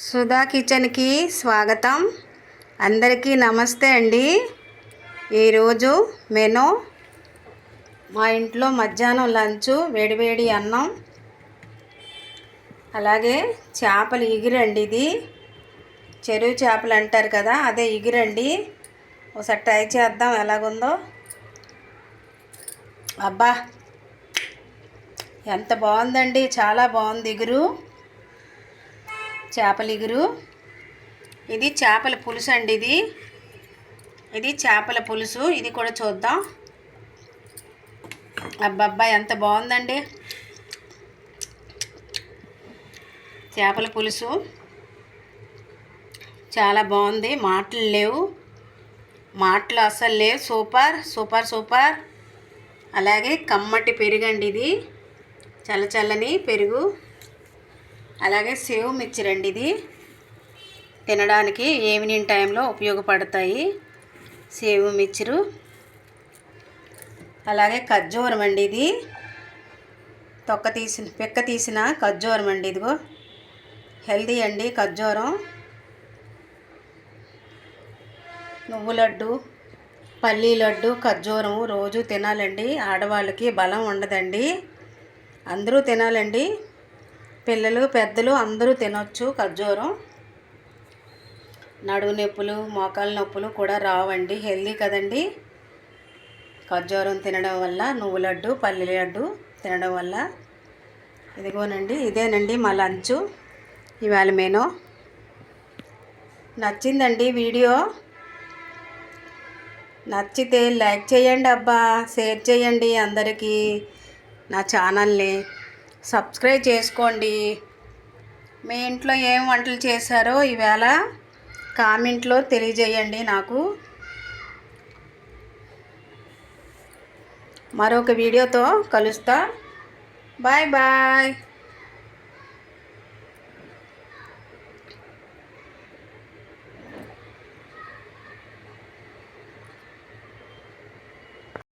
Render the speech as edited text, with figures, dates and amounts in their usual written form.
సుధా కిచెన్కి స్వాగతం. అందరికీ నమస్తే అండి. ఈరోజు మెను మా ఇంట్లో మధ్యాహ్నం లంచ్ వేడివేడి అన్నం, అలాగే చేపలు ఇగురండి. ఇది చెరువు చేపలు అంటారు కదా, అదే ఇగురండి. ఒకసారి ట్రై చేద్దాం ఎలాగుందో. అబ్బా ఎంత బాగుందండి, చాలా బాగుంది ఇగురు, చేపల ఇగురు. ఇది చేపల పులుసు అండి. ఇది చేపల పులుసు. ఇది కూడా చూద్దాం. అబ్బబ్బా ఎంత బాగుందండి చేపల పులుసు, చాలా బాగుంది. మాటలు లేవు, మాటలు అస్సలు లేవు. Super super super. అలాగే కమ్మటి పెరుగు అండి, ఇది చల్లచల్లని పెరుగు. అలాగే సేవ్ మిక్చర్ అండి, ఇది తినడానికి ఈవినింగ్ టైంలో ఉపయోగపడతాయి సేవ్ మిక్చరు. అలాగే ఖర్జూరం అండి, ఇది పిక్క తీసిన ఖర్జూరం అండి. ఇదిగో హెల్దీ అండి ఖర్జూరం. నువ్వు లడ్డు, పల్లీ లడ్డు, ఖర్జూరం రోజు తినాలండి. ఆడవాళ్ళకి బలం ఉండదండి, అందరూ తినాలండి. పిల్లలు పెద్దలు అందరూ తినొచ్చు ఖర్జూరం. నడుము నొప్పులు, మోకాళ్ళ నొప్పులు కూడా రావండి. హెల్దీ కదండి ఖర్జూరం తినడం వల్ల, నువ్వు లడ్డు, పల్లి లడ్డు తినడం వల్ల. ఇదిగోనండి, ఇదేనండి మా లంచు ఇవాళ మెను. నచ్చిందండి వీడియో? నచ్చితే లైక్ చేయండి అబ్బా, షేర్ చేయండి. అందరికీ నా ఛానల్ని సబ్స్క్రైబ్ చేసుకోండి. మీ ఇంట్లో ఏం వంటలు చేశారో ఈవేళ కామెంట్లో తెలియజేయండి నాకు. మరొక వీడియోతో కలుస్తా. Bye bye.